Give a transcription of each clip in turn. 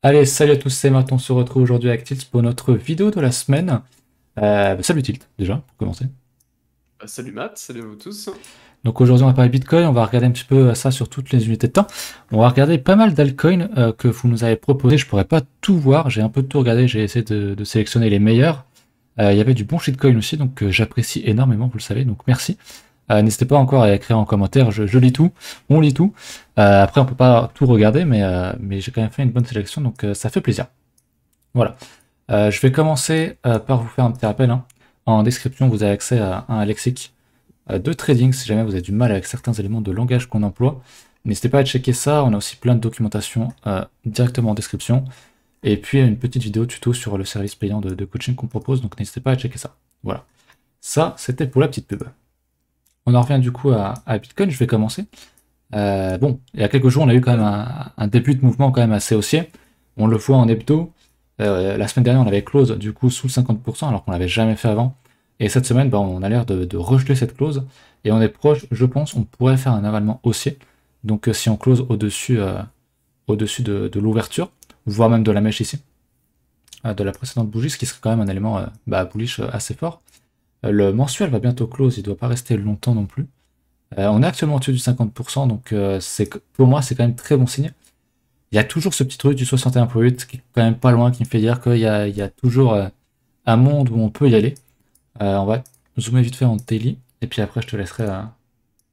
Allez, salut à tous, c'est Matt, on se retrouve aujourd'hui avec Tilt pour notre vidéo de la semaine. Salut Tilt, déjà, pour commencer. Salut Matt, salut à vous tous. Donc aujourd'hui on va parler Bitcoin, on va regarder un petit peu ça sur toutes les unités de temps. On va regarder pas mal d'altcoins que vous nous avez proposé, je pourrais pas tout voir, j'ai un peu tout regardé, j'ai essayé de sélectionner les meilleurs. Il y avait du bon shitcoin aussi, donc j'apprécie énormément, vous le savez, donc merci. N'hésitez pas encore à écrire en commentaire, je lis tout, on lit tout. Après on peut pas tout regarder, mais j'ai quand même fait une bonne sélection, donc ça fait plaisir. Voilà. Je vais commencer par vous faire un petit rappel, hein. En description, vous avez accès à un lexique de trading si jamais vous avez du mal avec certains éléments de langage qu'on emploie. N'hésitez pas à checker ça. On a aussi plein de documentation directement en description. Et puis une petite vidéo tuto sur le service payant de coaching qu'on propose. Donc n'hésitez pas à checker ça. Voilà. Ça, c'était pour la petite pub. On en revient du coup à Bitcoin. Je vais commencer. Bon, il y a quelques jours, on a eu quand même un début de mouvement quand même assez haussier. On le voit en hebdo. La semaine dernière, on avait close du coup sous le 50%, alors qu'on l'avait jamais fait avant. Et cette semaine, bah, on a l'air de rejeter cette close. Et on est proche, je pense, on pourrait faire un avalement haussier. Donc si on close au-dessus de l'ouverture, voire même de la mèche ici, de la précédente bougie, ce qui serait quand même un élément bullish assez fort. Le mensuel va bientôt close, il ne doit pas rester longtemps non plus. On est actuellement au-dessus du 50%, donc pour moi, c'est quand même très bon signe. Il y a toujours ce petit truc du 61.8 qui est quand même pas loin, qui me fait dire qu'il y a toujours un monde où on peut y aller. On va zoomer vite fait en daily, et puis après je te laisserai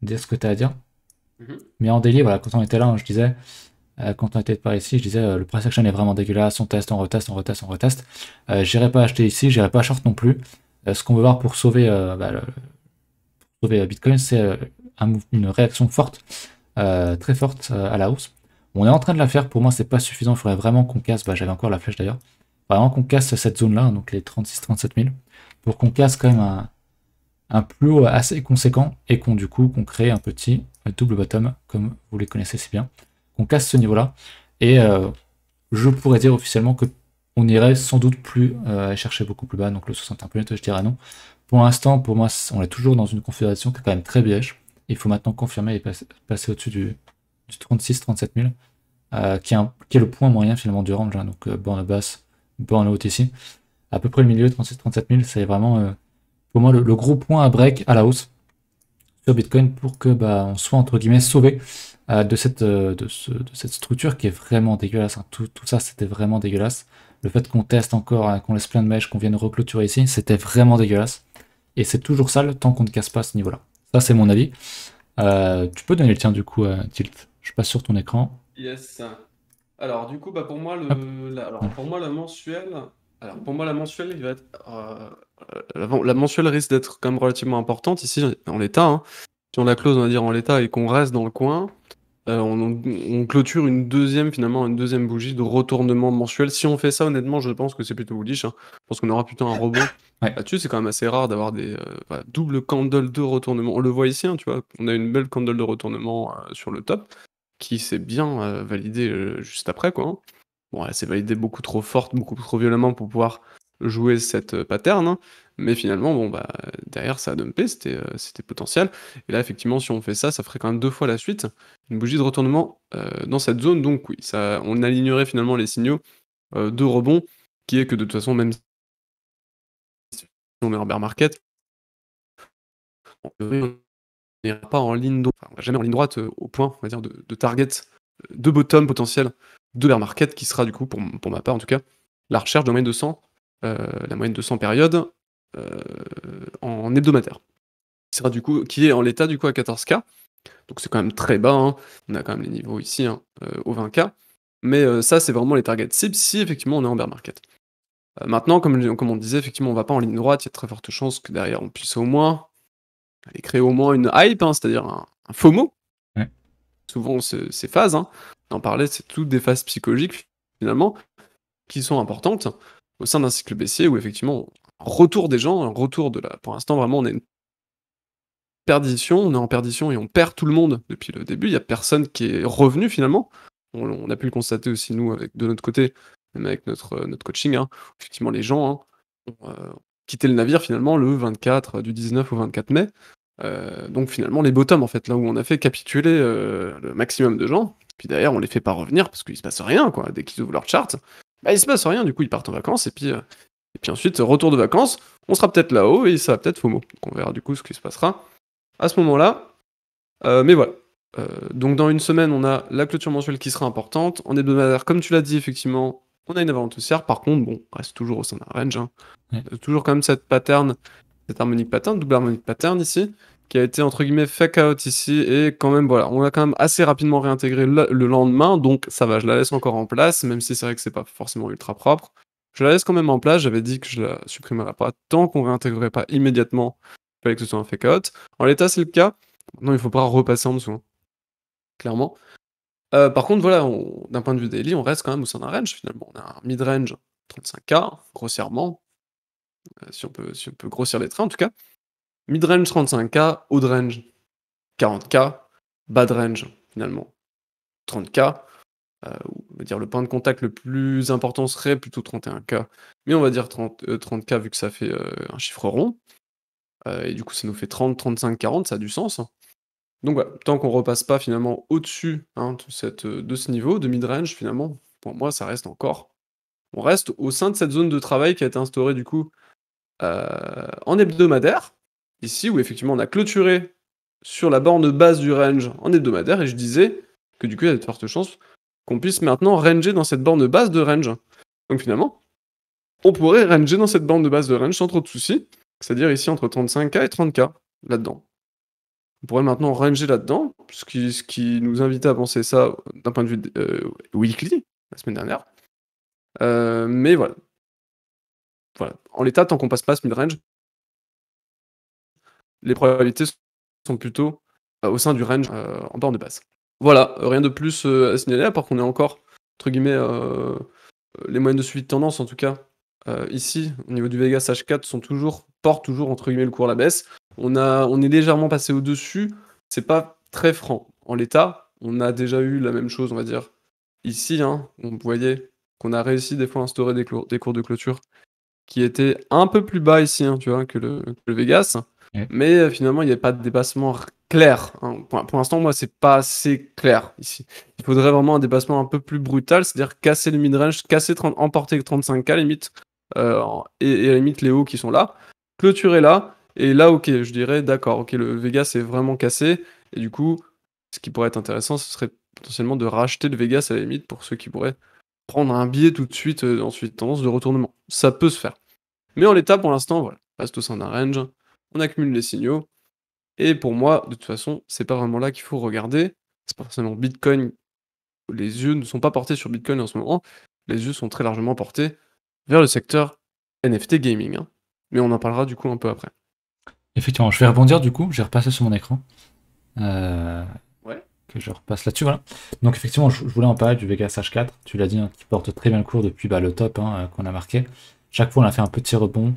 dire ce que tu as à dire. Mhm. Mais en daily, voilà, quand on était là, je disais, quand on était par ici, je disais le price action est vraiment dégueulasse, on teste, on reteste, on reteste, on reteste. J'irai pas acheter ici, j'irai pas short non plus. Ce qu'on veut voir pour sauver, sauver Bitcoin, c'est une réaction forte, très forte à la hausse. On est en train de la faire, pour moi c'est pas suffisant, il faudrait vraiment qu'on casse, bah, j'avais encore la flèche d'ailleurs, vraiment qu'on casse cette zone là, hein, donc les 36-37 000, pour qu'on casse quand même un plus haut assez conséquent et qu'on du coup qu'on crée un petit double bottom comme vous les connaissez si bien, qu'on casse ce niveau là et je pourrais dire officiellement que on irait sans doute plus chercher beaucoup plus bas, donc le 61.8 je dirais non. Pour l'instant, pour moi, on est toujours dans une configuration qui est quand même très beige. Il faut maintenant confirmer et passer au-dessus du 36-37 000, qui est le point moyen finalement du range, hein, donc borne basse, borne haute ici. À peu près le milieu, 36-37 000, c'est vraiment pour moi le gros point à break à la hausse sur Bitcoin pour que bah, on soit entre guillemets sauvé de cette structure qui est vraiment dégueulasse, hein. Tout ça c'était vraiment dégueulasse. Le fait qu'on teste encore, qu'on laisse plein de mèches, qu'on vienne reclôturer ici, c'était vraiment dégueulasse. Et c'est toujours ça le temps qu'on ne casse pas à ce niveau-là. Ça c'est mon avis. Tu peux donner le tien du coup, Tilt. Je passe sur ton écran. Yes. Alors du coup, bah pour moi Hop. alors pour moi la mensuelle, il va être la mensuelle risque d'être quand même relativement importante ici en l'état, hein. Si on la close, on va dire en l'état et qu'on reste dans le coin, on clôture finalement une deuxième bougie de retournement mensuel. Si on fait ça, honnêtement, je pense que c'est plutôt bullish, hein. Je pense qu'on aura plutôt un rebond. Ouais. Là-dessus, c'est quand même assez rare d'avoir des voilà, double candle de retournement. On le voit ici, hein, tu vois, on a une belle candle de retournement sur le top qui s'est bien validée juste après, quoi, hein. Bon, elle s'est validée beaucoup trop forte, beaucoup trop violemment pour pouvoir jouer cette pattern, hein. Mais finalement, bon, bah, derrière, ça a dumpé, c'était potentiel. Et là, effectivement, si on fait ça, ça ferait quand même deux fois la suite une bougie de retournement dans cette zone. Donc oui, ça, on alignerait finalement les signaux de rebond, qui est que de toute façon, même si on est en bear market, on n'ira pas en ligne droite, enfin, on va jamais en ligne droite au point, on va dire, de target, de bottom potentiel de bear market, qui sera du coup, pour ma part en tout cas, la recherche de moyenne de 100, la moyenne de 100 périodes en hebdomadaire. Qui sera du coup, qui est en l'état du coup à 14K. Donc c'est quand même très bas, hein. On a quand même les niveaux ici, hein, au 20K. Mais ça, c'est vraiment les targets cibles si effectivement on est en bear market. Maintenant, comme on disait, effectivement, on va pas en ligne droite, il y a de très fortes chances que derrière on puisse au moins aller créer au moins une hype, hein, c'est-à-dire un FOMO. Ouais. Souvent, ces phases, hein, on en parlait, c'est toutes des phases psychologiques finalement qui sont importantes au sein d'un cycle baissier où effectivement, un retour des gens, un retour de la. Pour l'instant, vraiment, on est en perdition et on perd tout le monde depuis le début. Il y a personne qui est revenu finalement. On a pu le constater aussi nous avec de notre côté, même avec notre coaching, hein. Effectivement, les gens, hein, ont quitté le navire finalement le 24 du 19 au 24 mai. Donc finalement les bottoms en fait, là où on a fait capituler le maximum de gens, Puis derrière, on les fait pas revenir parce qu'il se passe rien, quoi. Dès qu'ils ouvrent leur chart, bah, il se passe rien, du coup, ils partent en vacances, et puis ensuite, retour de vacances, on sera peut-être là-haut, et ça va peut-être FOMO. Donc on verra du coup ce qui se passera à ce moment-là. Mais voilà. Donc dans une semaine, on a la clôture mensuelle qui sera importante. En hebdomadaire, comme tu l'as dit, effectivement, on a une vente haussière. Par contre, bon, on reste toujours au sein d'un range, hein. Ouais. Toujours quand même cette pattern, cette harmonique pattern, double harmonique pattern ici, qui a été entre guillemets fake out ici, et quand même, voilà, on l'a quand même assez rapidement réintégré le lendemain, donc ça va, je la laisse encore en place, même si c'est vrai que c'est pas forcément ultra propre. Je la laisse quand même en place, j'avais dit que je la supprimerais pas tant qu'on réintégrerait pas immédiatement, il fallait que ce soit un fake out. En l'état, c'est le cas. Maintenant, il faut pas repasser en dessous, hein, clairement. Par contre, voilà, d'un point de vue daily, on reste quand même au sein d'un range finalement. On a un mid-range 35K, grossièrement, si on peut grossir les traits en tout cas. Mid-range 35K, haut de range 40K, bas de range finalement 30K. On va dire le point de contact le plus important serait plutôt 31K, mais on va dire 30K vu que ça fait un chiffre rond. Et du coup, ça nous fait 30, 35, 40, ça a du sens, hein. Donc voilà, tant qu'on repasse pas finalement au-dessus, hein, de ce niveau de mid-range, finalement, pour moi, ça reste encore. On reste au sein de cette zone de travail qui a été instaurée du coup en hebdomadaire, ici où effectivement on a clôturé sur la borne basse du range en hebdomadaire, et je disais que du coup il y a de fortes chances qu'on puisse maintenant ranger dans cette borne basse de range. Donc finalement, on pourrait ranger dans cette borne de base de range sans trop de soucis, c'est-à-dire ici entre 35K et 30K, là-dedans. On pourrait maintenant ranger là-dedans, ce qui nous invitait à penser ça d'un point de vue weekly, la semaine dernière. Mais voilà. Voilà. En l'état, tant qu'on passe pas ce mid-range, les probabilités sont plutôt au sein du range en borne de base. Voilà, rien de plus à signaler, à part qu'on est encore, entre guillemets, les moyennes de suivi de tendance, en tout cas, ici, au niveau du Vegas H4, portent toujours, entre guillemets, le cours à la baisse. On est légèrement passé au-dessus, c'est pas très franc. En l'état, on a déjà eu la même chose, on va dire, ici, hein, on voyait qu'on a réussi des fois à instaurer des cours de clôture qui étaient un peu plus bas ici, hein, tu vois, que le Vegas. Ouais. Mais finalement, il n'y a pas de dépassement clair, hein. Pour l'instant, moi, c'est pas assez clair ici. Il faudrait vraiment un dépassement un peu plus brutal, c'est-à-dire casser le mid-range, emporter 35K limite, et à la limite les hauts qui sont là, clôturer là, et là, ok, je dirais, d'accord, ok, le Vegas est vraiment cassé, et du coup, ce qui pourrait être intéressant, ce serait potentiellement de racheter le Vegas à la limite pour ceux qui pourraient prendre un billet tout de suite en suite de tendance de retournement. Ça peut se faire. Mais en l'état, pour l'instant, voilà, on reste au sein d'un range, on accumule les signaux, et pour moi, de toute façon, c'est pas vraiment là qu'il faut regarder. C'est pas forcément Bitcoin. Les yeux ne sont pas portés sur Bitcoin en ce moment. Les yeux sont très largement portés vers le secteur NFT gaming, hein. Mais on en parlera du coup un peu après. Effectivement, je vais rebondir du coup, j'ai repassé sur mon écran. Ouais. Que je repasse là-dessus, voilà. Donc effectivement, je voulais en parler du Vegas H4, tu l'as dit, hein, qui porte très bien le cours depuis le top, hein, qu'on a marqué. Chaque fois, on a fait un petit rebond.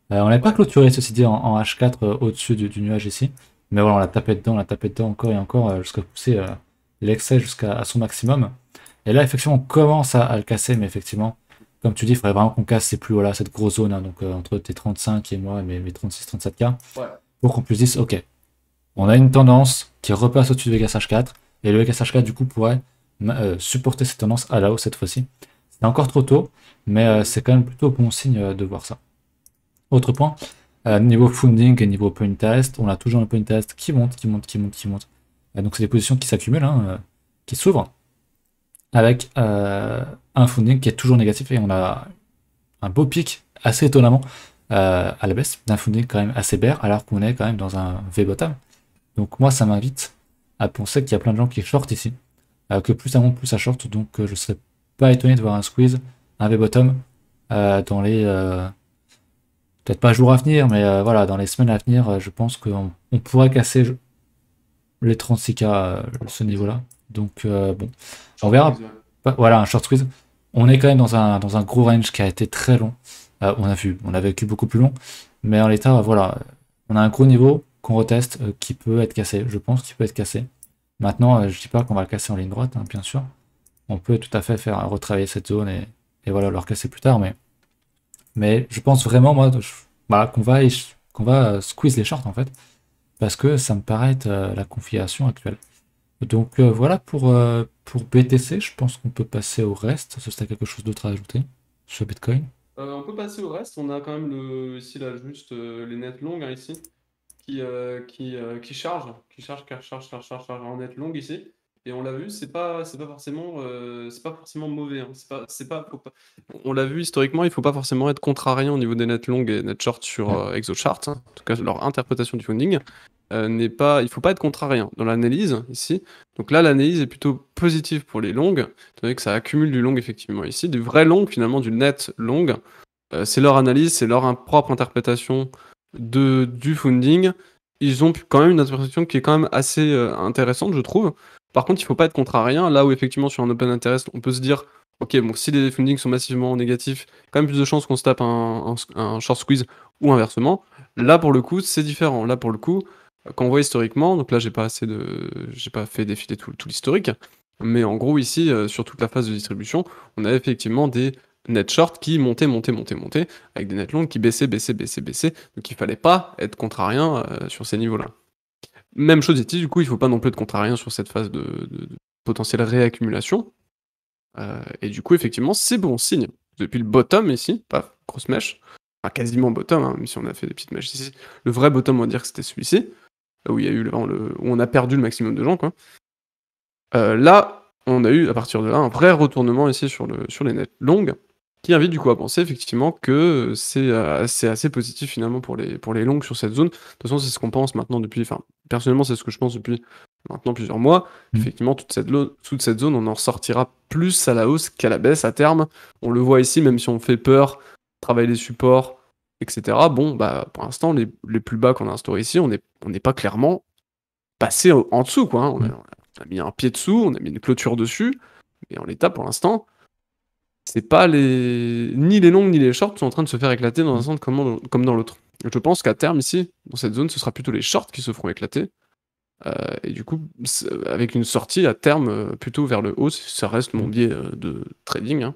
On n'avait pas clôturé, ceci dit, en H4 au-dessus du nuage ici. Mais voilà, on l'a tapé dedans encore et encore, jusqu'à pousser l'excès jusqu'à son maximum. Et là, effectivement, on commence à le casser, mais effectivement, comme tu dis, il faudrait vraiment qu'on casse ces plus hauts là, cette grosse zone, hein, donc entre tes 35 et moi, mes 36-37K, pour qu'on puisse dire, ok, on a une tendance qui repasse au-dessus du Vegas H4, et le Vegas H4 du coup pourrait supporter cette tendance à la hausse cette fois-ci. C'est encore trop tôt, mais c'est quand même plutôt bon signe de voir ça. Autre point, niveau funding et niveau point test, on a toujours un point test qui monte. Donc c'est des positions qui s'accumulent, hein, qui s'ouvrent, avec un funding qui est toujours négatif, et on a un beau pic assez étonnamment à la baisse, d'un funding quand même assez bear, alors qu'on est quand même dans un V-bottom. Donc moi, ça m'invite à penser qu'il y a plein de gens qui short ici, que plus ça monte, plus ça short, donc je ne serais pas étonné de voir un squeeze, un V-bottom, dans les... peut-être pas jours à venir, mais voilà, dans les semaines à venir, je pense qu'on pourrait casser les 36K, ce niveau-là. Donc bon, on verra. Voilà, un short squeeze. On est quand même dans un gros range qui a été très long. On a vécu beaucoup plus long, mais en l'état, voilà, on a un gros niveau qu'on reteste, qui peut être cassé. Je pense qu'il peut être cassé. Maintenant, je dis pas qu'on va le casser en ligne droite, hein, bien sûr. On peut tout à fait faire retravailler cette zone et voilà, le recasser plus tard, mais je pense vraiment, moi, voilà, qu'on va squeeze les shorts, en fait, parce que ça me paraît être la configuration actuelle. Donc voilà pour BTC, je pense qu'on peut passer au reste, si tu as quelque chose d'autre à ajouter sur Bitcoin. On peut passer au reste. On a quand même ici là juste les net longues hein, ici qui chargent en net longue ici. Et on l'a vu, c'est pas forcément mauvais. Hein. On l'a vu historiquement, il faut pas forcément être contrariant au niveau des net longues et net short sur Ouais. ExoChart. Hein. En tout cas, leur interprétation du funding n'est pas, il faut pas être contrariant dans l'analyse ici. Donc là, l'analyse est plutôt positive pour les longues, étant donné que ça accumule du long effectivement ici, du vrai long finalement, du net long. C'est leur analyse, c'est leur propre interprétation du funding. Ils ont quand même une interprétation qui est quand même assez intéressante, je trouve. Par contre, il faut pas être contrariant. Là où effectivement sur un open interest, on peut se dire, ok, bon, si les fundings sont massivement négatifs, quand même plus de chances qu'on se tape un short squeeze ou inversement. Là pour le coup, c'est différent. Là pour le coup, quand on voit historiquement, donc là j'ai pas fait défiler tout l'historique, mais en gros ici, sur toute la phase de distribution, on a effectivement des net short qui montaient, avec des net longs qui baissaient. Donc il fallait pas être contrariant sur ces niveaux-là. Même chose ici, du coup, il faut pas non plus être contrariant sur cette phase de potentielle réaccumulation. Et du coup, effectivement, c'est bon signe. Depuis le bottom ici, pas grosse mèche, enfin quasiment bottom, hein, même si on a fait des petites mèches ici. Le vrai bottom, on va dire que c'était celui-ci, où il y a eu où on a perdu le maximum de gens, quoi. Là, on a eu à partir de là un vrai retournement ici sur les nets longues, qui invite du coup à penser effectivement que c'est assez positif finalement pour les longues sur cette zone. De toute façon, c'est ce qu'on pense maintenant depuis, enfin personnellement c'est ce que je pense depuis maintenant plusieurs mois. Effectivement, toute cette zone, on en ressortira plus à la hausse qu'à la baisse à terme. On le voit ici, même si on fait peur, travailler les supports, etc. Bon, bah pour l'instant, les plus bas qu'on a instaurés ici, on n'est pas clairement passé en dessous, quoi. Hein. On a mis un pied dessous, on a mis une clôture dessus, et en l'état, pour l'instant, c'est pas ni les longues ni les shorts sont en train de se faire éclater dans un sens comme dans l'autre. Je pense qu'à terme, ici, dans cette zone, ce sera plutôt les shorts qui se feront éclater, et du coup, avec une sortie à terme plutôt vers le haut, ça reste mon biais de trading, hein,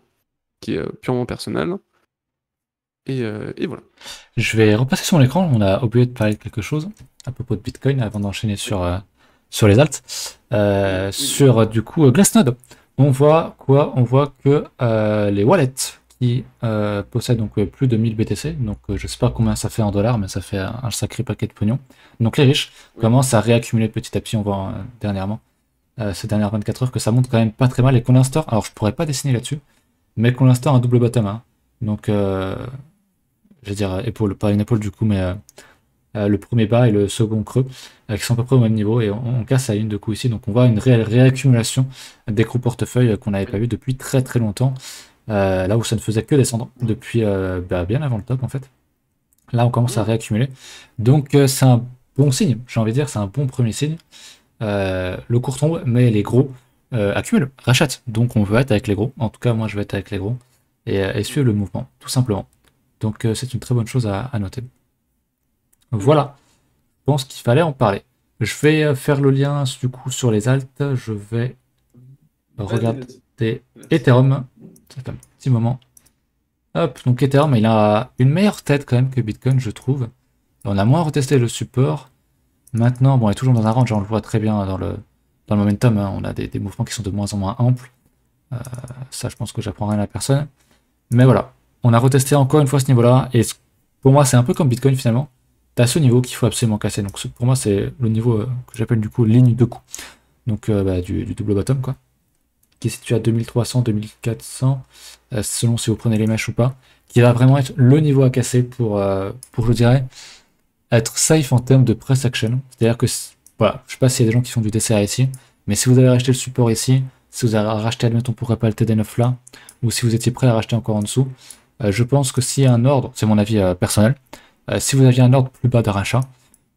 qui est purement personnel. Et voilà. Je vais repasser sur mon écran, on a oublié de parler de quelque chose à propos de Bitcoin avant d'enchaîner sur les alts. Sur du coup Glassnode, on voit quoi? On voit que les wallets qui possèdent donc plus de 1000 BTC, donc je sais pas combien ça fait en dollars, mais ça fait un sacré paquet de pognon. Donc les riches commencent à réaccumuler petit à petit, on voit dernièrement, ces dernières 24 heures, que ça monte quand même pas très mal et qu'on instaure, alors je pourrais pas dessiner là-dessus, mais qu'on instaure un double bottom. Hein. Donc je veux dire épaule, pas une épaule du coup, mais le premier bas et le second creux, qui sont à peu près au même niveau, et on casse la ligne de coup ici, donc on voit une réelle réaccumulation des gros portefeuilles qu'on n'avait pas vu depuis très très longtemps, là où ça ne faisait que descendre depuis bien avant le top en fait. Là on commence à réaccumuler, donc c'est un bon signe, j'ai envie de dire, c'est un bon premier signe. Le court tombe, mais les gros accumulent, rachètent, donc on veut être avec les gros, en tout cas moi je vais être avec les gros, et suivre le mouvement, tout simplement. Donc c'est une très bonne chose à noter. Voilà, je pense qu'il fallait en parler. Je vais faire le lien du coup sur les alts. Je vais regarder Ethereum. Ça fait un petit moment. Hop, donc Ethereum, il a une meilleure tête quand même que Bitcoin, je trouve. On a moins retesté le support. Maintenant, bon, on est toujours dans un range, on le voit très bien dans le momentum. Hein. On a des mouvements qui sont de moins en moins amples. Ça, je pense que j'apprends rien à personne. Mais voilà, on a retesté encore une fois ce niveau-là. Et pour moi, c'est un peu comme Bitcoin finalement. T'as ce niveau qu'il faut absolument casser. Donc pour moi, c'est le niveau que j'appelle du coup ligne de coup. Donc du double bottom, quoi. Qui est situé à 2300, 2400, selon si vous prenez les mèches ou pas. Qui va vraiment être le niveau à casser pour je dirais, être safe en termes de press action. C'est-à-dire que, voilà, je sais pas s'il y a des gens qui font du DCA ici, mais si vous avez racheté le support ici, si vous avez racheté, admettons, pourquoi pas le TD9 là, ou si vous étiez prêt à racheter encore en dessous, je pense que s'il y a un ordre, c'est mon avis personnel, si vous aviez un ordre plus bas de rachat,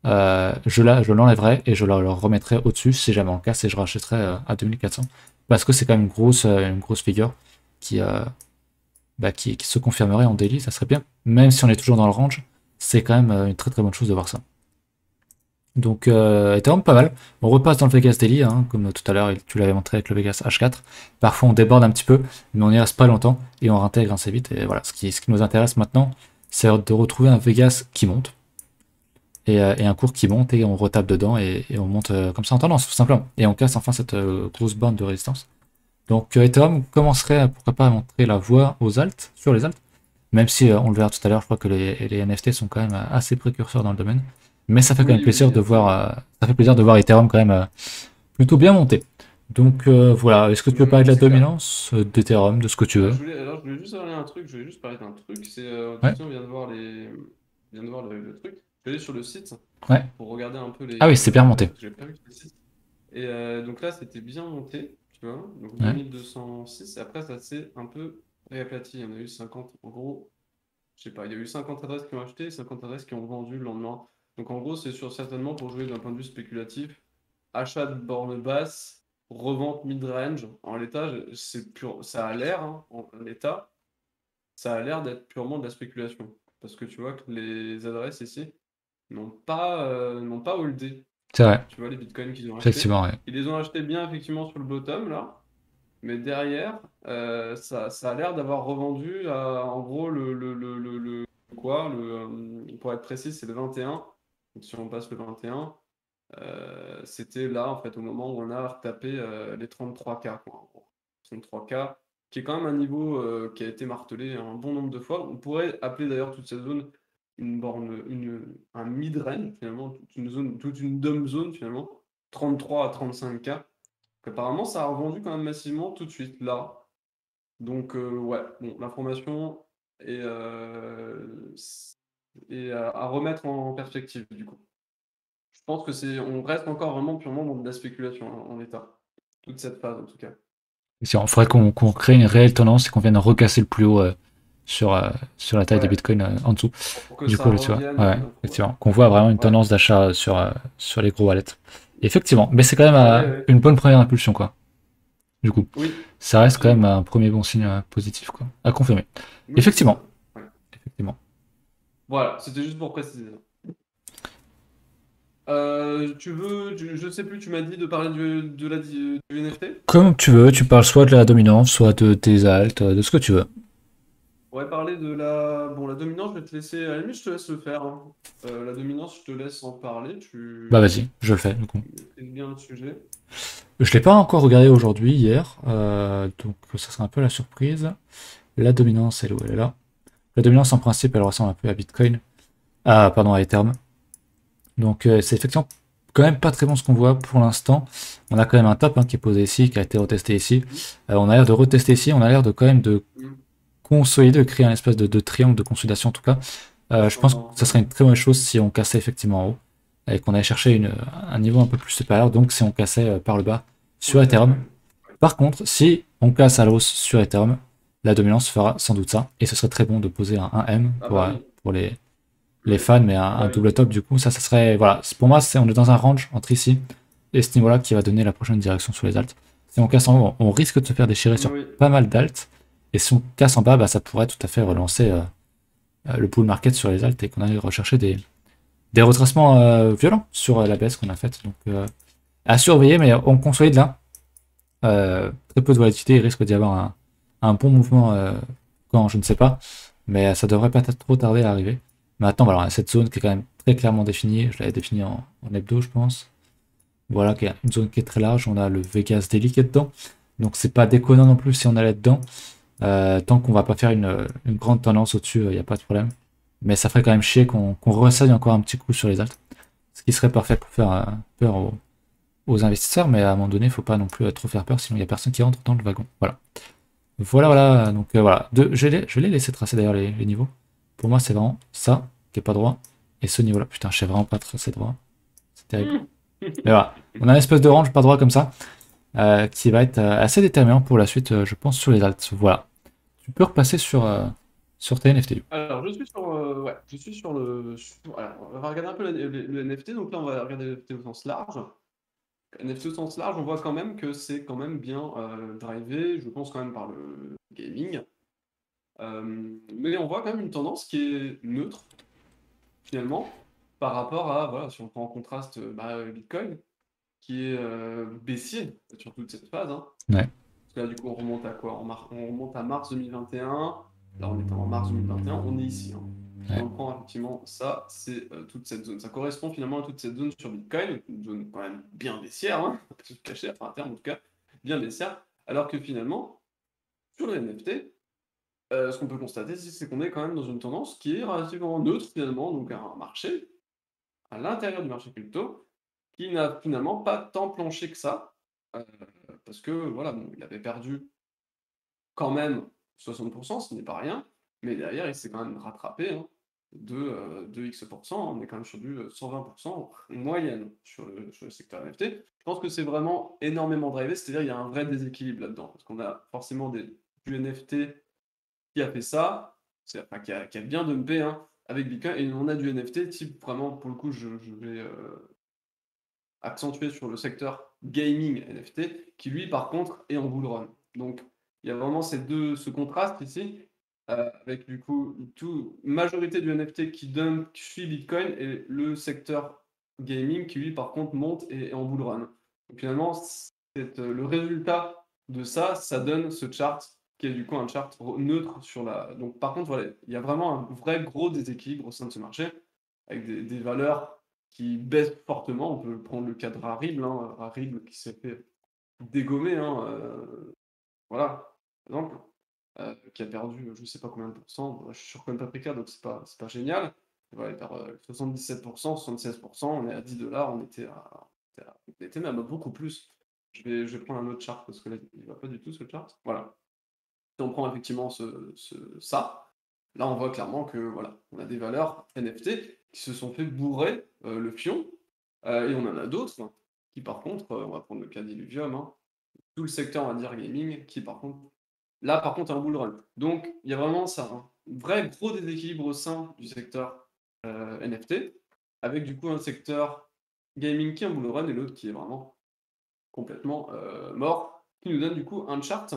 je l'enlèverais et je le remettrais au-dessus si jamais en casse et je rachèterais à 2400. Parce que c'est quand même une grosse figure qui se confirmerait en daily, ça serait bien. Même si on est toujours dans le range, c'est quand même une très très bonne chose de voir ça. Donc Ethereum pas mal. On repasse dans le Vegas Daily, hein, comme tout à l'heure tu l'avais montré avec le Vegas H4. Parfois on déborde un petit peu, mais on n'y reste pas longtemps et on réintègre assez vite. Et voilà, ce qui nous intéresse maintenant, c'est de retrouver un Vegas qui monte. et un cours qui monte et on retape dedans et on monte comme ça en tendance, tout simplement. Et on casse enfin cette grosse borne de résistance. Donc Ethereum commencerait pourquoi pas à montrer la voie aux alts, sur les alts, même si on le verra tout à l'heure, je crois que les NFT sont quand même assez précurseurs dans le domaine. Mais ça fait quand même Oui, plaisir oui, de absolument. voir, ça fait plaisir de voir Ethereum quand même plutôt bien monté. Donc voilà, est-ce que tu veux parler de la C'est clair. dominance d'Ethereum, de ce que tu veux? Alors, je voulais juste parler d'un truc, je voulais juste parler d'un truc, c'est, tu Ouais, sais, on vient de voir on vient de voir le truc. Je vais aller sur le site ouais. pour regarder un peu Ah oui, c'est bien monté. parce que j'ai pas vu le site. Et donc là, c'était bien monté, tu vois, donc Ouais. 2206. Après, ça s'est un peu réaplati. Il y en a eu 50, en gros, je sais pas, il y a eu 50 adresses qui ont acheté et 50 adresses qui ont vendu le lendemain. Donc en gros, c'est sûr certainement pour jouer d'un point de vue spéculatif. Achat de borne basse, revente mid-range. En l'état, c'est pur, ça a l'air, hein, en l'état, ça a l'air d'être purement de la spéculation. Parce que tu vois que les adresses ici n'ont pas holdé. C'est vrai, Tu vois les bitcoins qu'ils ont achetés. effectivement, ouais. Ils les ont achetés bien effectivement sur le bottom là. Mais derrière, ça a l'air d'avoir revendu à, en gros, quoi, pour être précis, c'est le 21. Donc, si on passe le 21, c'était là, en fait, au moment où on a retapé les 33K, quoi, en gros. 33K, qui est quand même un niveau qui a été martelé un bon nombre de fois. On pourrait appeler d'ailleurs toute cette zone une borne, un mid-range, finalement, toute une dumb zone, finalement. 33 à 35K. Apparemment, ça a revendu quand même massivement tout de suite là. Donc, ouais, bon, l'information est, à remettre en perspective, du coup. Je pense que on reste encore vraiment purement dans de la spéculation en état. Toute cette phase, en tout cas. Il faudrait qu'on crée une réelle tendance et qu'on vienne recasser le plus haut sur la taille des Ouais, bitcoins en dessous. pour que Du ça coup, là, tu vois, revienne ouais, d'un coup, ouais. effectivement, qu'on voit vraiment une Ouais, tendance d'achat sur les gros wallets. Effectivement, mais c'est quand même ouais, ouais. une bonne première impulsion, quoi. Du coup, Oui, ça reste quand même absolument. un premier bon signe positif, quoi, à confirmer. Oui, c'est Effectivement, ça. Ouais. effectivement. Voilà, c'était juste pour préciser ça. Je sais plus, tu m'as dit de parler du NFT? Comme tu veux, tu parles soit de la dominance, soit de tes altes, de ce que tu veux. On va parler de la... Bon, la dominance, je vais te laisser... À la limite, je te laisse le faire, hein. La dominance, je te laisse en parler. Bah Tu vas-y, je le fais, du coup. maîtrises bien le sujet. Je l'ai pas encore regardé aujourd'hui, hier, donc ça sera un peu la surprise. La dominance, elle est où? Elle est là. La dominance, en principe, elle ressemble un peu à Bitcoin. Ah, pardon, à Ethereum. Donc, c'est effectivement quand même pas très bon ce qu'on voit pour l'instant. On a quand même un top qui est posé ici, qui a été retesté ici. On a l'air de retester ici. On a l'air de quand même de Mm. consolider, de créer un espèce de triangle de consolidation en tout cas. Je pense que Ascendant, ça ouais. serait une très bonne chose si on cassait effectivement en haut et qu'on allait chercher un niveau un peu plus supérieur. Donc, si on cassait par le bas Pour sur le Ethereum. Bitcoin. Ouais. Par contre, si on casse à la hausse sur Ethereum, la dominance fera sans doute ça. Et ce serait très bon de poser un M Ah bah oui. pour les fans, mais Bah un oui. double top du coup, ça serait. Voilà, pour moi, on est dans un range entre ici et ce niveau-là qui va donner la prochaine direction sur les alts. Si on casse en haut, on risque de se faire déchirer sur Oui. pas mal d'alts. Et si on casse en bas, bah, ça pourrait tout à fait relancer le bull market sur les alts et qu'on aille rechercher des retracements violents sur la baisse qu'on a faite. Donc à surveiller, mais on consolide là. Très peu de volatilité, il risque d'y avoir un bon mouvement quand je ne sais pas, mais ça devrait pas trop tarder à arriver. Maintenant, voilà, on a cette zone qui est quand même très clairement définie, je l'avais définie en hebdo, je pense. Voilà, qui est une zone qui est très large, on a le Vegas Daily qui est dedans, donc c'est pas déconnant non plus si on allait dedans. Tant qu'on va pas faire une grande tendance au-dessus, il n'y a pas de problème. Mais ça ferait quand même chier qu'on ressaille encore un petit coup sur les altes, ce qui serait parfait pour faire peur aux investisseurs, mais à un moment donné, il faut pas non plus trop faire peur, sinon il n'y a personne qui rentre dans le wagon. Voilà. Voilà, voilà. Donc voilà. Je l'ai laissé tracer d'ailleurs les niveaux. Pour moi, c'est vraiment ça qui est pas droit. Et ce niveau-là. Putain, je sais vraiment pas tracer droit. C'est terrible. Mm. Mais voilà. On a une espèce de range pas droit comme ça. Qui va être assez déterminant pour la suite, je pense, sur les alts. Voilà. Tu peux repasser sur tes NFT. Alors, je suis sur, ouais, je suis sur alors, on va regarder un peu le NFT. Donc là, on va regarder le NFT au sens large. NFT au sens large, on voit quand même que c'est quand même bien drivé, je pense quand même par le gaming. Mais on voit quand même une tendance qui est neutre, finalement, par rapport à, voilà, si on prend en contraste Bitcoin, qui est baissier sur toute cette phase, hein. Ouais. Parce que là, du coup, on remonte à quoi? On remonte à mars 2021. Là, on est en mars 2021, on est ici, hein. Si on prend effectivement ça, c'est toute cette zone. Ça correspond finalement à toute cette zone sur Bitcoin, une zone quand même bien baissière, hein, pas tout cacher, enfin à terme en tout cas, bien baissière, alors que finalement, sur les NFT, ce qu'on peut constater, c'est qu'on est quand même dans une tendance qui est relativement neutre finalement, donc un marché, à l'intérieur du marché crypto, qui n'a finalement pas tant planché que ça, heu, parce que voilà, bon, il avait perdu quand même 60%, ce n'est pas rien, mais derrière, il s'est quand même rattrapé, hein, de X%. On est quand même sur du 120% en moyenne sur le secteur NFT. Je pense que c'est vraiment énormément drivé, c'est-à-dire il y a un vrai déséquilibre là-dedans. Parce qu'on a forcément du NFT qui a fait ça, enfin, qui a bien dumpé hein, avec Bitcoin, et on a du NFT type vraiment, pour le coup, je vais accentuer sur le secteur gaming NFT, qui lui, par contre, est en bull run. Donc, il y a vraiment ce contraste ici, avec du coup, majorité du NFT qui suit Bitcoin, et le secteur gaming qui, lui, par contre, monte et est en bull run. Donc, finalement, le résultat de ça, ça donne ce chart, qui est du coup un chart neutre sur la. Donc, par contre, voilà, il y a vraiment un vrai gros déséquilibre au sein de ce marché, avec des valeurs qui baisse fortement. On peut prendre le cas de Rarible, hein, Rarible qui s'est fait dégommer, hein, voilà, par exemple, qui a perdu je sais pas combien de pourcents. Moi, je suis sur CoinPaprika, donc c'est pas génial. Voilà, il perd 77%, 76%, on est à 10 $, on était même à beaucoup plus. Je vais prendre un autre chart parce que là, il va pas du tout ce chart. Voilà. Si on prend effectivement ça, là on voit clairement que voilà, on a des valeurs NFT qui se sont fait bourrer le fion, et on en a d'autres qui par contre, on va prendre le cas d'Illuvium, hein, tout le secteur on va dire gaming, qui par contre, là par contre est un bull run. Donc il y a vraiment ça, un vrai gros déséquilibre au sein du secteur NFT, avec du coup un secteur gaming qui est un bull run et l'autre qui est vraiment complètement mort, qui nous donne du coup un chart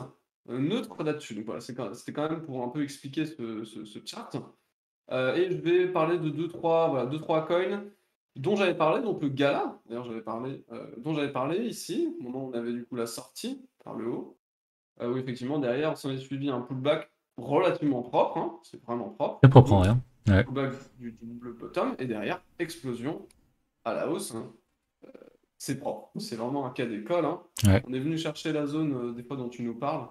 neutre là-dessus. Donc voilà, c'était quand même pour un peu expliquer ce chart. Et je vais parler de deux, trois coins dont j'avais parlé, donc le Gala, d'ailleurs dont j'avais parlé ici, au moment où on avait du coup la sortie par le haut, où effectivement derrière on s'en est suivi un pullback relativement propre, hein, c'est vraiment propre C'est pour le propre en coup, rien. Ouais. pullback du double bottom, et derrière explosion à la hausse, hein. C'est propre, c'est vraiment un cas d'école, hein. Ouais, On est venu chercher la zone des fois dont tu nous parles,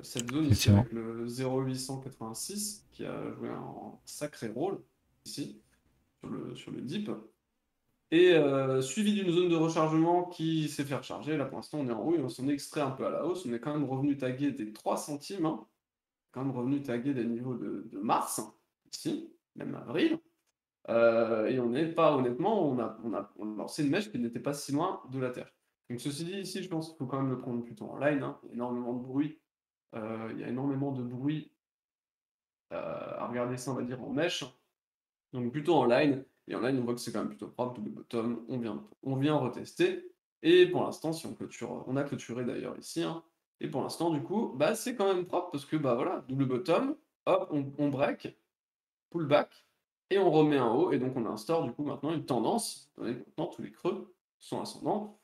cette zone ici effectivement. avec le 0,886 qui a joué un sacré rôle ici sur le dip, et suivi d'une zone de rechargement qui s'est fait recharger. Là pour l'instant on est en haut et on s'en est extrait un peu à la hausse. On est quand même revenu taguer des 3 centimes, hein, quand même revenu taguer des niveaux de mars, hein, ici, même avril. Et on n'est pas, honnêtement, on a lancé une mèche qui n'était pas si loin de la Terre. Donc ceci dit, ici, je pense qu'il faut quand même le prendre plutôt en line, hein. Il y a énormément de bruit. Il y a énormément de bruit à regarder ça, on va dire, en mèche. Donc plutôt en line. Et en line, on voit que c'est quand même plutôt propre, double bottom. On vient retester. Et pour l'instant, si on clôture, on a clôturé d'ailleurs ici, hein. Et pour l'instant, du coup, bah, c'est quand même propre parce que, bah voilà, double bottom, hop, on break, pullback, et on remet un haut, et donc on instaure du coup maintenant une tendance, étant donné que maintenant tous les creux sont ascendants.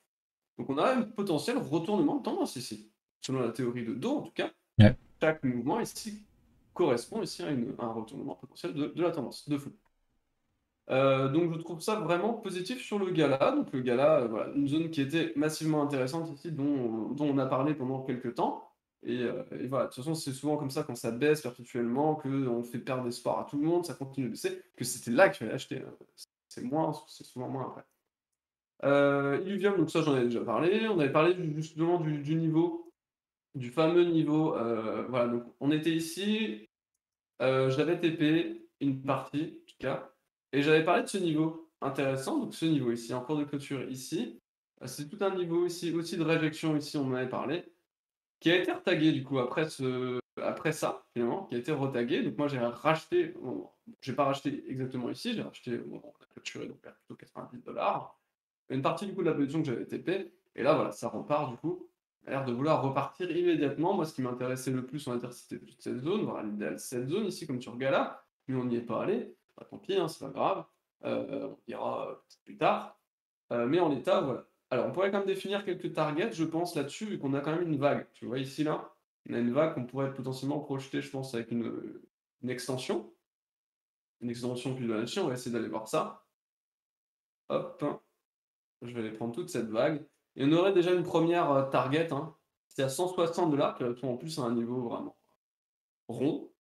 Donc on a un potentiel retournement de tendance ici. Selon la théorie de Do, en tout cas, Ouais. chaque mouvement ici correspond ici à un retournement potentiel de la tendance, de fou. Donc je trouve ça vraiment positif sur le Gala. Donc le Gala, voilà, une zone qui était massivement intéressante ici, dont on a parlé pendant quelques temps. Et voilà, de toute façon, c'est souvent comme ça quand ça baisse perpétuellement, qu'on fait perdre espoir à tout le monde, ça continue de baisser, que c'était là qu'il fallait acheter, hein. C'est souvent moins après. Illuvium, donc ça j'en ai déjà parlé. On avait parlé justement du niveau, du fameux niveau. Voilà, donc on était ici, j'avais TP une partie, en tout cas, et j'avais parlé de ce niveau intéressant, donc ce niveau ici, en cours de clôture ici. C'est tout un niveau ici, aussi de réjection ici, on en avait parlé, qui a été retagué du coup après ça, finalement, qui a été retagué. Donc moi j'ai racheté, bon, j'ai pas racheté exactement ici, j'ai racheté au moment où on a clôturé, donc vers plutôt 90 $. Une partie du coup de la position que j'avais TP, et là voilà, ça repart du coup. A l'air de vouloir repartir immédiatement. Moi, ce qui m'intéressait le plus, on va dire, c'était toute cette zone, voilà l'idéal, cette zone ici, comme tu regardes là, mais on n'y est pas allé. Bah, tant pis, hein, c'est pas grave. On ira peut-être plus tard. Mais en l'état, voilà. Alors, on pourrait quand même définir quelques targets, je pense, là-dessus, vu qu'on a quand même une vague. Tu vois, ici, là, on a une vague qu'on pourrait potentiellement projeter, je pense, avec une extension. une extension Fibonacci, on va essayer d'aller voir ça. Hop, je vais aller prendre toute cette vague. Et on aurait déjà une première target, hein. C'est à 160 $, qui répond en plus à un niveau vraiment rond,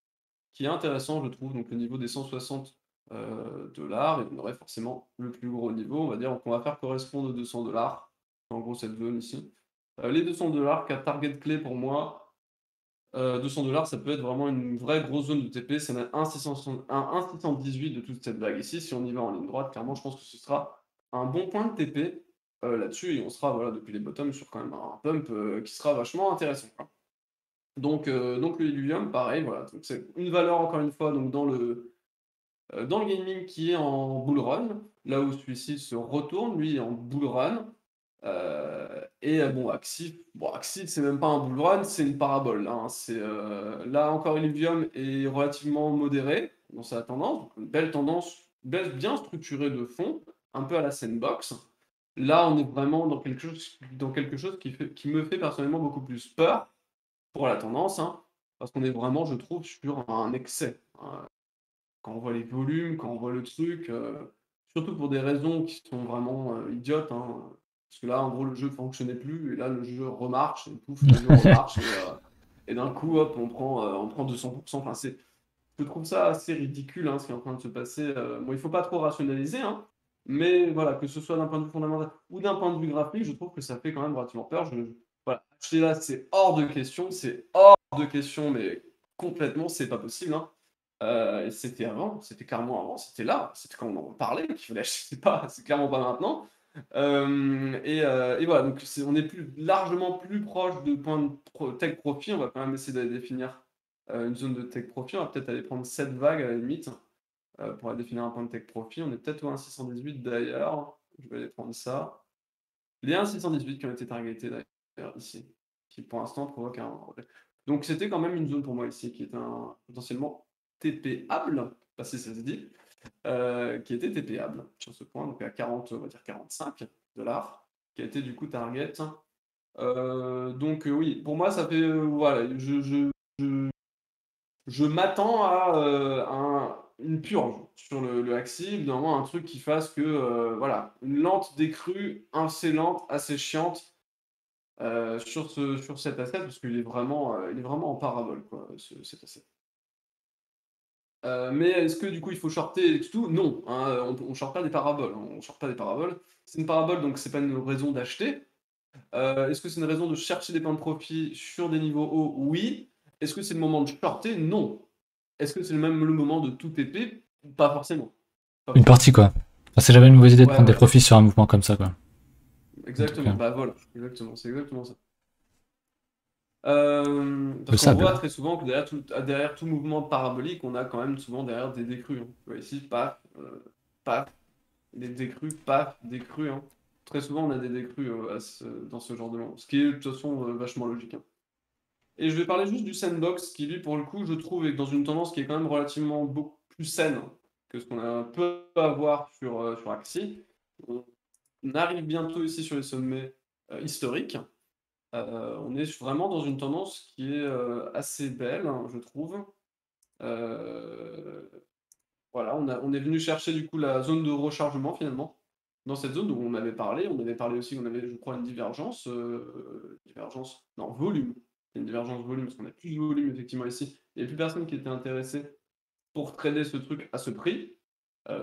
qui est intéressant, je trouve. Donc le niveau des 160 $, et on aurait forcément le plus gros niveau, on va dire, qu'on va faire correspondre aux 200 $. En gros, cette zone ici. Les 200 $, qui a target clé pour moi, 200 $, ça peut être vraiment une vraie grosse zone de TP. C'est un 1,618 de toute cette vague ici. Si on y va en ligne droite, clairement, je pense que ce sera un bon point de TP là-dessus. Et on sera, voilà, depuis les bottoms, sur quand même un pump qui sera vachement intéressant, quoi. Donc le Illuvium, pareil, voilà. Donc c'est une valeur, encore une fois, donc dans le gaming qui est en bull run, là où celui-ci se retourne, lui est en bull run. Bon, Axie, c'est même pas un bull run, c'est une parabole, hein. Là encore, Illuvium est relativement modéré dans sa tendance, donc une belle tendance, baisse bien structurée de fond, un peu à la sandbox. Là, on est vraiment dans quelque chose qui me fait personnellement beaucoup plus peur pour la tendance, hein, parce qu'on est vraiment, je trouve, sur un excès, hein. Quand on voit les volumes, quand on voit le truc, surtout pour des raisons qui sont vraiment idiotes, hein. Parce que là, en gros, le jeu fonctionnait plus, et là, le jeu remarche, et pouf, le jeu remarche, et d'un coup, hop, on prend 200%. Enfin, je trouve ça assez ridicule, hein, ce qui est en train de se passer. Bon, il faut pas trop rationaliser, hein, mais voilà, que ce soit d'un point de vue fondamental ou d'un point de vue graphique, je trouve que ça fait quand même relativement peur. Voilà, acheter là, c'est hors de question, mais complètement, c'est pas possible, hein. Et c'était avant, c'était clairement avant, c'était là, c'était quand on en parlait qu'il fallait acheter, c'est clairement pas maintenant. Et voilà, donc on est largement plus proche de point de take profit. On va quand même essayer d'aller définir une zone de take profit. On va peut-être aller prendre cette vague à la limite pour aller définir un point de take profit. On est peut-être au 1,618 d'ailleurs. Je vais aller prendre ça. Les 1,618 qui ont été targetés d'ailleurs ici, qui pour l'instant provoquent un. Donc c'était quand même une zone pour moi ici qui est potentiellement TPable, pas si ça se dit, qui était TPable sur ce point, donc à 40, on va dire 45 $, qui a été du coup target. Oui, pour moi ça fait voilà, je m'attends à une purge sur le Axie, évidemment un truc qui fasse que voilà, une lente décrue, assez lente, assez chiante sur cet asset, parce il est vraiment en parabole, quoi, cet asset. Mais est-ce que du coup il faut shorter et tout? Non, hein, on short pas des paraboles, hein, on short pas des paraboles. C'est une parabole, donc c'est pas une raison d'acheter. Est-ce que c'est une raison de chercher des points de profit sur des niveaux hauts? Oui. Est-ce que c'est le moment de shorter? Non. Est-ce que c'est même le moment de tout TP? Pas forcément. Pas Une forcément. partie, quoi. Enfin, c'est jamais une mauvaise idée de Ouais, prendre des ouais, profits sur un mouvement comme ça, quoi. En tout exactement. cas, Bah voilà, exactement, c'est exactement ça. le Parce qu'on voit sable. très souvent que derrière tout mouvement parabolique, on a quand même souvent derrière des décrus, hein. Tu vois ici, paf, paf, des décrus, paf, décrus, hein. Très souvent, on a des décrus dans ce genre de moment, ce qui est de toute façon vachement logique, hein. Et je vais parler juste du sandbox, qui lui, pour le coup, je trouve, est dans une tendance qui est quand même relativement beaucoup plus saine que ce qu'on peut avoir sur Axie. On arrive bientôt ici sur les sommets historiques. On est vraiment dans une tendance qui est assez belle, hein, je trouve. Euh, voilà, on est venu chercher du coup la zone de rechargement finalement. Dans cette zone où on avait parlé aussi, on avait, je crois, une non, volume. Une divergence volume, parce qu'on a plus de volume effectivement ici. Il n'y avait plus personne qui était intéressé pour trader ce truc à ce prix.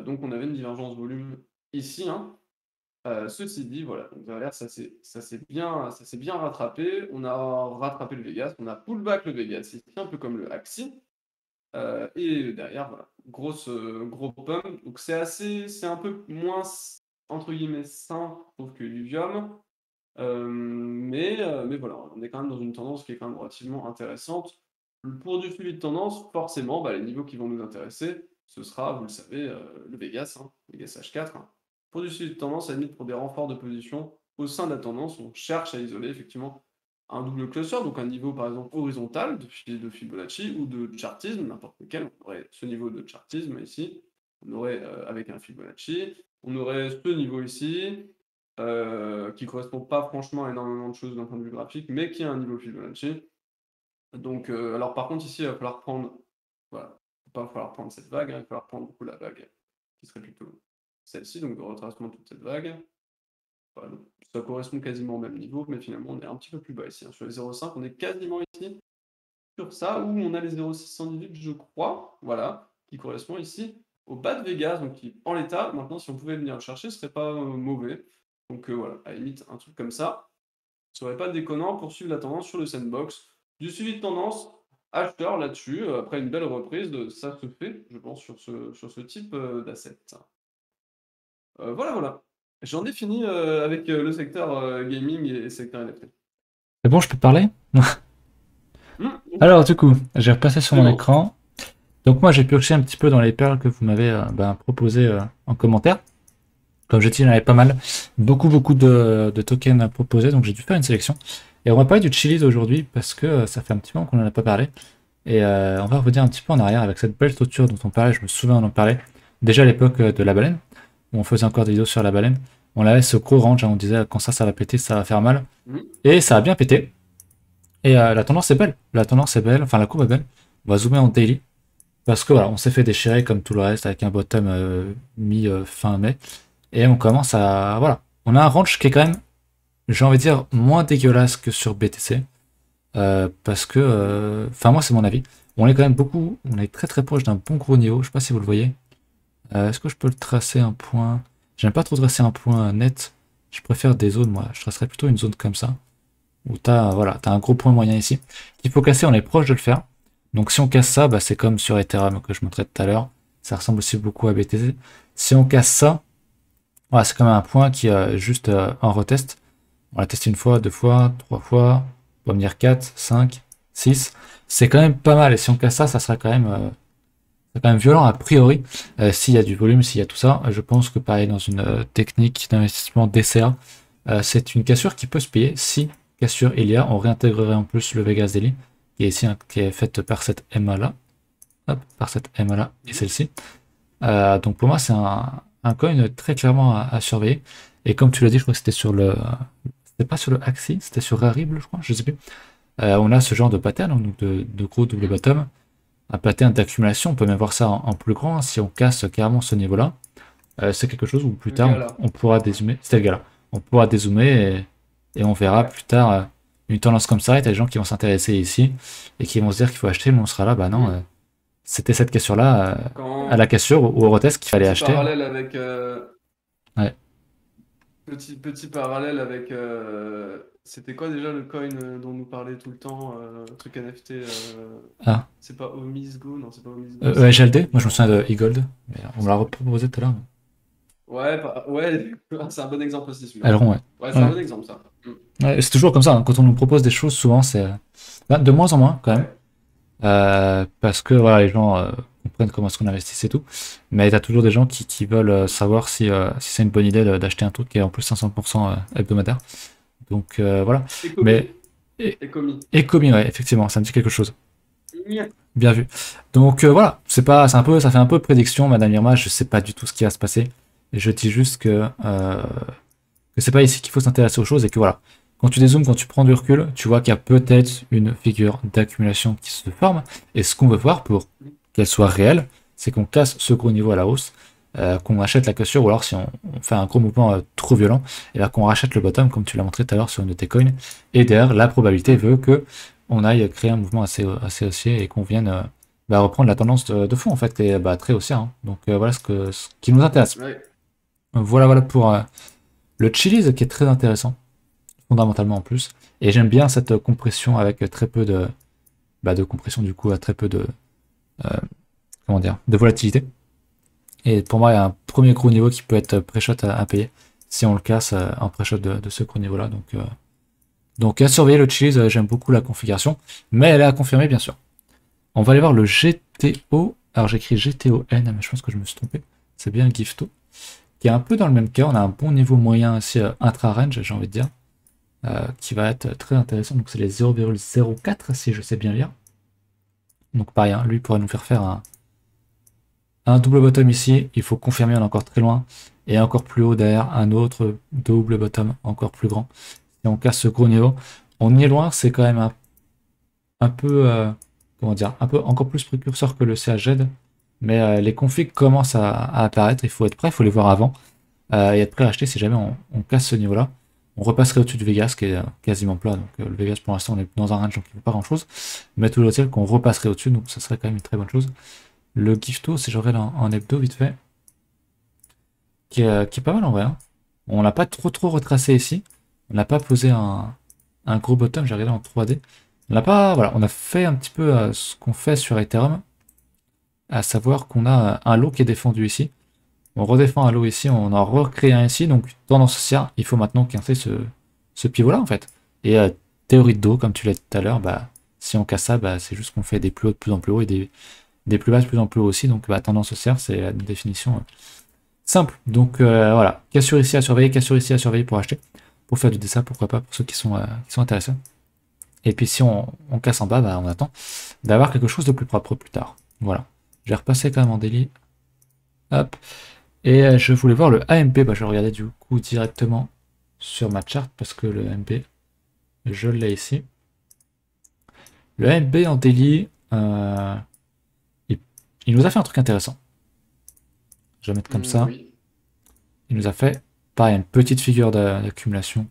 Donc on avait une divergence volume ici, hein. Ceci dit, voilà, donc derrière, ça s'est bien rattrapé. On a rattrapé le Vegas, on a pullback le Vegas ici, un peu comme le Axie. Et derrière, voilà, gros pump. Donc c'est un peu moins, entre guillemets, sain, je trouve, que l'Uvium. Mais voilà, on est quand même dans une tendance qui est quand même relativement intéressante. Pour du suivi de tendance, forcément, bah, les niveaux qui vont nous intéresser, ce sera, vous le savez, le Vegas, hein, Vegas H4, hein. Pour du suivi de tendance, à la limite, pour des renforts de position, au sein de la tendance, on cherche à isoler effectivement un double cluster, donc un niveau par exemple horizontal de Fibonacci ou de chartisme, n'importe lequel. On aurait ce niveau de chartisme ici, on aurait avec un Fibonacci, on aurait ce niveau ici, qui correspond pas franchement à énormément de choses d'un point de vue graphique, mais qui a un niveau Fibonacci. Donc, alors par contre ici, il va falloir prendre, voilà, pas falloir prendre cette vague, hein, il va falloir prendre beaucoup la vague qui serait plutôt celle-ci, donc de retracement de toute cette vague. Voilà, donc ça correspond quasiment au même niveau, mais finalement on est un petit peu plus bas ici. Hein. Sur les 0,5, on est quasiment ici sur ça, où on a les 0,618, je crois, voilà, qui correspond ici au bas de Vegas, donc qui, en l'état, maintenant si on pouvait venir le chercher, ce serait pas mauvais. Donc voilà, à la limite, un truc comme ça, ce serait pas déconnant pour suivre la tendance sur le sandbox. Du suivi de tendance, acheteur là-dessus, après une belle reprise, ça se fait, je pense, sur ce type d'asset. Voilà. J'en ai fini avec le secteur gaming et secteur NFT. C'est bon, je peux parler? Mmh, Alors du coup, j'ai repassé sur c'est mon bon. écran. Donc moi j'ai pioché un petit peu dans les perles que vous m'avez proposées en commentaire. Comme j'ai dit, il y en avait pas mal. Beaucoup de tokens à proposer, donc j'ai dû faire une sélection. Et on va parler du Chiliz aujourd'hui parce que ça fait un petit moment qu'on n'en a pas parlé. Et on va revenir un petit peu en arrière avec cette belle structure dont on parlait, je me souviens on en parlait. Déjà à l'époque de la baleine, où on faisait encore des vidéos sur la baleine. On avait ce gros range, hein, on disait quand ça va péter, ça va faire mal. Mmh. Et ça a bien pété. Et la tendance est belle. La tendance est belle, enfin la courbe est belle. On va zoomer en daily. Parce que voilà, on s'est fait déchirer comme tout le reste avec un bottom mi-fin mai. Et on commence à... Voilà. On a un range qui est quand même, j'ai envie de dire, moins dégueulasse que sur BTC. Parce que... Enfin moi c'est mon avis. On est quand même beaucoup... On est très très proche d'un bon gros niveau. Je sais pas si vous le voyez. Est-ce que je peux le tracer un point? J'aime pas trop tracer un point net. Je préfère des zones, moi. Je tracerais plutôt une zone comme ça. Où t'as voilà, un gros point moyen ici. Qu'il faut casser, on est proche de le faire. Donc si on casse ça, bah, c'est comme sur Ethereum que je montrais tout à l'heure. Ça ressemble aussi beaucoup à BTC. Si on casse ça, voilà, c'est quand même un point qui est juste en retest. On l'a testé une fois, deux fois, trois fois. On va me dire 4, 5, 6. C'est quand même pas mal. Et si on casse ça, ça sera c'est quand même violent a priori. S'il y a du volume, s'il y a tout ça, je pense que pareil dans une technique d'investissement DCA, c'est une cassure qui peut se payer. Si cassure il y a, on réintégrerait en plus le Vegas Daily, qui est ici, hein, qui est faite par cette MA là. Hop, par cette MA là et celle-ci. Donc pour moi, c'est un coin très clairement à surveiller. Et comme tu l'as dit, je crois que c'était sur le. C'était pas sur le Axie, c'était sur Rarible, je crois, je sais plus. On a ce genre de pattern, donc de gros double bottom. Un pattern d'accumulation, on peut même voir ça en plus grand, hein, si on casse carrément ce niveau-là. C'est quelque chose où plus tard on pourra dézoomer. C'était le gars là. On pourra dézoomer et on verra plus tard une tendance comme ça. Et t'as des gens qui vont s'intéresser ici et qui vont se dire qu'il faut acheter, mais on sera là, bah non. C'était cette cassure-là, à la cassure ou au retest qu'il fallait acheter. Parallèle avec, Ouais. petit parallèle avec. C'était quoi déjà le coin dont on nous parlait tout le temps, truc NFT Ah. C'est pas Omisgo, non, c'est pas Omisgo. EGLD, moi je me souviens de e-gold, mais on me l'a reproposé tout à l'heure. Ouais, c'est un bon exemple aussi celui-là. Aileron, ouais. Ouais, c'est un bon exemple ça. Ouais, c'est toujours comme ça, hein. Quand on nous propose des choses, souvent c'est de moins en moins quand même. Parce que voilà, les gens comprennent comment est-ce qu'on investit et tout. Mais t'as toujours des gens qui veulent savoir si c'est une bonne idée d'acheter un truc qui est en plus 500% hebdomadaire. Donc voilà. Ecomi, ouais, effectivement, ça me dit quelque chose. Bien vu. Donc voilà, ça fait un peu prédiction, Madame Irma, je sais pas du tout ce qui va se passer. Je dis juste que c'est pas ici qu'il faut s'intéresser aux choses et que voilà. Quand tu dézoomes, quand tu prends du recul, tu vois qu'il y a peut-être une figure d'accumulation qui se forme. Et ce qu'on veut voir pour qu'elle soit réelle, c'est qu'on casse ce gros niveau à la hausse, qu'on rachète la cassure, ou alors si on fait un gros mouvement trop violent, et là qu'on rachète le bottom, comme tu l'as montré tout à l'heure sur une de tes coins. Et derrière, la probabilité veut que on aille créer un mouvement assez haussier et qu'on vienne reprendre la tendance de fond, en fait, qui est très haussière. Hein. Donc voilà ce qui nous intéresse. Ouais. Voilà pour le Chiliz qui est très intéressant. Fondamentalement en plus, et j'aime bien cette compression avec très peu de compression, du coup à très peu de de volatilité, et pour moi il y a un premier gros niveau qui peut être pré-shot à payer si on le casse en pré-shot de ce gros niveau là, donc à surveiller le Chiliz. J'aime beaucoup la configuration, mais elle est à confirmer bien sûr. On va aller voir le GTO, alors j'écris GTON mais je pense que je me suis trompé, c'est bien Gifto, qui est un peu dans le même cas. On a un bon niveau moyen aussi intra-range, j'ai envie de dire, qui va être très intéressant. Donc c'est les 0,04 si je sais bien lire. Donc pareil, hein, lui pourrait nous faire un double bottom ici. Il faut confirmer, on est encore très loin. Et encore plus haut derrière, un autre double bottom encore plus grand. Si on casse ce gros niveau, on y est loin. C'est quand même un peu, un peu encore plus précurseur que le CHZ. Mais les configs commencent à apparaître, il faut être prêt, il faut les voir avant. Et être prêt à acheter si jamais on casse ce niveau-là. On repasserait au-dessus du Vegas qui est quasiment plat. Donc le Vegas pour l'instant on est dans un range donc il ne fait pas grand-chose. Mais toujours est-il qu'on repasserait au-dessus, donc ça serait quand même une très bonne chose. Le Gifto, si je regarde en hebdo vite fait, qui est pas mal en vrai, hein. On l'a pas trop retracé ici. On n'a pas posé un gros bottom, j'ai regardé en 3D. On n'a pas. Voilà, on a fait un petit peu ce qu'on fait sur Ethereum, à savoir qu'on a un lot qui est défendu ici. On redéfend un lot ici, on en recrée un ici, donc tendance haussière, il faut maintenant casser ce pivot-là en fait. Et théorie de dos, comme tu l'as dit tout à l'heure, bah, si on casse ça, bah, c'est juste qu'on fait des plus hauts de plus en plus haut et des plus bas de plus en plus haut aussi, donc bah, tendance haussière, c'est la définition simple. Donc voilà, cassure ici à surveiller, cassure ici à surveiller pour acheter, pour faire du dessin, pourquoi pas, pour ceux qui sont intéressés. Et puis si on casse en bas, bah, on attend d'avoir quelque chose de plus propre plus tard. Voilà. Je vais repasser quand même en daily. Hop. Et je voulais voir le AMP, bah, je regardais du coup directement sur ma chart parce que le AMP, je l'ai ici. Le AMP en daily, il, il nous a fait un truc intéressant. Je vais mettre comme ça. Oui. Il nous a fait, pareil, une petite figure d'accumulation,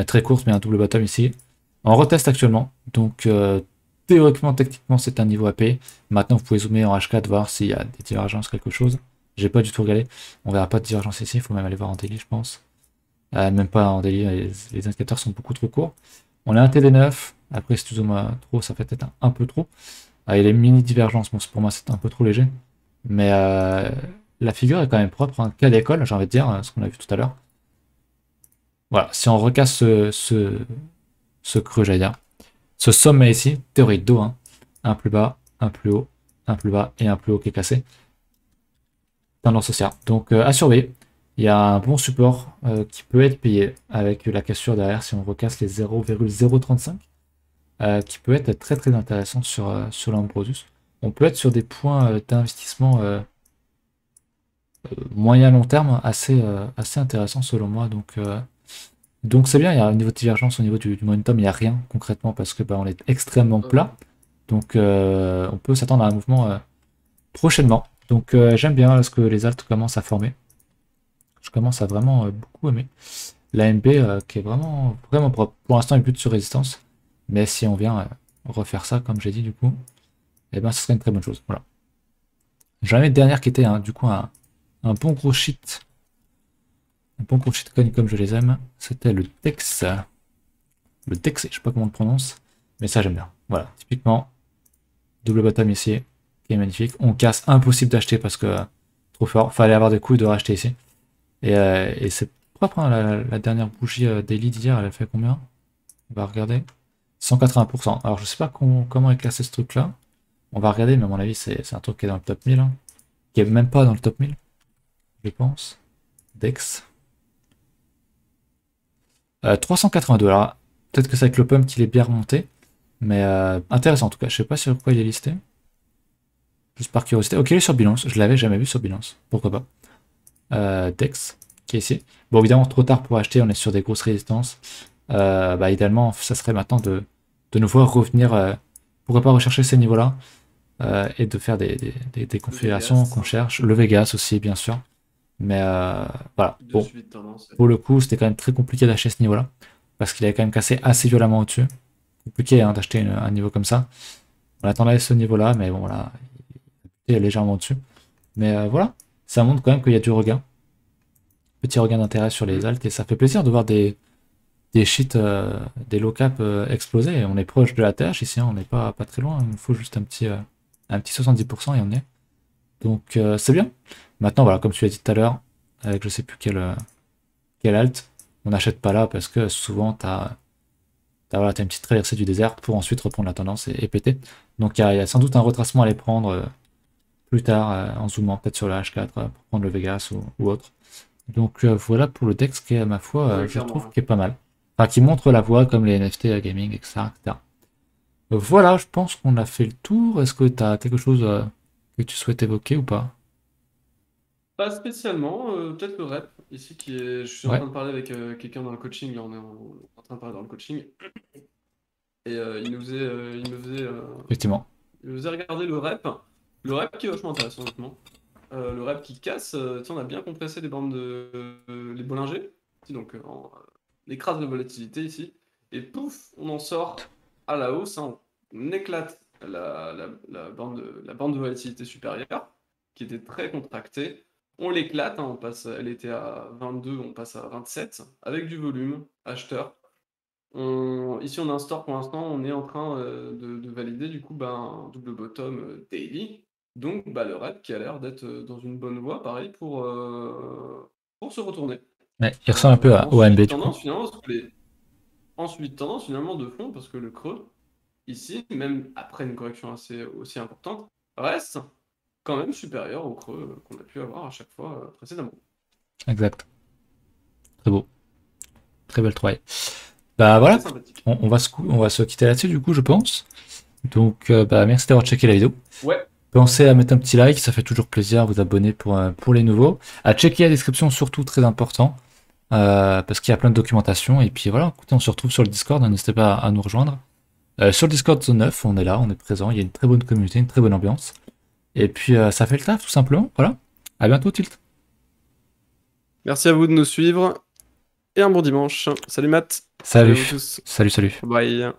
très courte, mais un double bottom ici. On reteste actuellement, donc théoriquement, techniquement, c'est un niveau AP. Maintenant, vous pouvez zoomer en H4, voir s'il y a des divergences, quelque chose. J'ai pas du tout regardé. On verra pas de divergence ici, il faut même aller voir en daily, je pense. Même pas en daily, les indicateurs sont beaucoup trop courts. On a un TD9, après si tu zoomes trop, ça fait peut-être un peu trop. Il y a les mini divergences, bon, pour moi c'est un peu trop léger. Mais la figure est quand même propre, un cas d'école, j'ai envie de dire, ce qu'on a vu tout à l'heure. Voilà, si on recasse ce creux, j'allais dire, ce sommet ici, théorie de dos, hein, un plus bas, un plus haut, un plus bas et un plus haut qui est cassé. Tendance haussière. Donc à surveiller. Il y a un bon support qui peut être payé avec la cassure derrière si on recasse les 0,035 qui peut être très intéressant sur l'Ambrosus. On peut être sur des points d'investissement moyen long terme assez intéressants selon moi. Donc c'est bien, il y a un niveau de divergence au niveau du momentum, il n'y a rien concrètement parce que bah, on est extrêmement plat. Donc on peut s'attendre à un mouvement prochainement. Donc j'aime bien là, ce que les alts commencent à former. Je commence à vraiment beaucoup aimer. L'AMB qui est vraiment propre. Pour l'instant, il bute sur résistance. Mais si on vient refaire ça, comme j'ai dit du coup, eh ben, ce serait une très bonne chose. Voilà. J'en ai une dernière qui était du coup un bon gros shit. Un bon gros shitcoin comme je les aime. C'était le Dex. Le Dex, je sais pas comment on le prononce. Mais ça, j'aime bien. Voilà. Typiquement, double bottom ici, qui est magnifique. On casse, impossible d'acheter parce que trop fort. Fallait avoir des couilles de racheter ici. Et c'est propre, hein, la dernière bougie daily d'hier, elle a fait combien? On va regarder. 180%. Alors je sais pas comment est classé ce truc-là. On va regarder, mais à mon avis, c'est un truc qui est dans le top 1000, hein. Qui est même pas dans le top 1000, je pense. Dex. 382. Alors peut-être que c'est avec le pump qu'il est bien remonté. Mais intéressant en tout cas. Je sais pas sur quoi il est listé. Juste par curiosité. Ok, il est sur Binance. Je l'avais jamais vu sur Binance. Pourquoi pas. Dex, qui est ici. Bon, évidemment, trop tard pour acheter. On est sur des grosses résistances. Bah, idéalement, ça serait maintenant de nous voir revenir. Pourquoi pas rechercher ces niveaux-là et de faire des configurations qu'on cherche. Le Vegas aussi, bien sûr. Mais voilà. De Bon, suivi de tendance. pour le coup, c'était quand même très compliqué d'acheter ce niveau-là. Parce qu'il avait quand même cassé assez violemment au-dessus. Compliqué hein, d'acheter un niveau comme ça. On attendait ce niveau-là, mais bon, là, il est légèrement au-dessus. Mais voilà, ça montre quand même qu'il y a du regain. Petit regain d'intérêt sur les alts. Et ça fait plaisir de voir des shit, des low cap exploser. Et on est proche de la TH ici, hein, on n'est pas très loin. Il nous faut juste un petit 70% et on y est. Donc c'est bien. Maintenant, voilà, comme tu l'as dit tout à l'heure, avec je sais plus quel alt, on n'achète pas là parce que souvent voilà, une petite traversée du désert pour ensuite reprendre la tendance et péter. Donc il y a sans doute un retracement à aller prendre plus tard en zoomant peut-être sur le H4 pour prendre le Vegas ou autre. Donc voilà pour le Dex qui est à ma foi, Oui, je clairement, trouve hein. qui est pas mal. Enfin qui montre la voie comme les NFT gaming, etc. etc. Voilà, je pense qu'on a fait le tour. Est-ce que tu as quelque chose que tu souhaites évoquer ou pas? Pas spécialement, peut-être le rep, ici, je suis en Ouais, train de parler avec quelqu'un dans le coaching, là on est en train de parler dans le coaching, et il me faisait effectivement. regarder le rep. Le rep qui est vachement intéressant, honnêtement. Le rep qui casse, on a bien compressé les bandes les Bollinger. Donc, on écrase la volatilité ici. Et pouf, on en sort à la hausse. Hein, on éclate la bande de volatilité supérieure, qui était très contractée. On l'éclate, hein, on passe, elle était à 22, on passe à 27, avec du volume, acheteur. Ici, on a un store pour l'instant, on est en train de valider du coup un double bottom daily. Donc le rep qui a l'air d'être dans une bonne voie, pareil, pour se retourner. Ouais, il ressemble un peu au AMB du coup. Ensuite, tendance finalement de fond, parce que le creux, ici, même après une correction aussi importante, reste quand même supérieur au creux qu'on a pu avoir à chaque fois précédemment. Exact. Très beau. Très belle trouvaille. Bah voilà, Très sympathique. on va se quitter là-dessus du coup, je pense. Donc merci d'avoir checké la vidéo. Ouais. Pensez à mettre un petit like, ça fait toujours plaisir, à vous abonner pour les nouveaux. À checker la description, surtout très important, parce qu'il y a plein de documentation. Et puis voilà, écoutez, on se retrouve sur le Discord, n'hésitez pas à nous rejoindre. Sur le Discord Zone 9, on est là, on est présent, il y a une très bonne communauté, une très bonne ambiance. Et puis ça fait le taf, tout simplement. Voilà. À bientôt, Tilt. Merci à vous de nous suivre. Et un bon dimanche. Salut Matt. Salut. À vous tous. Salut. Bye.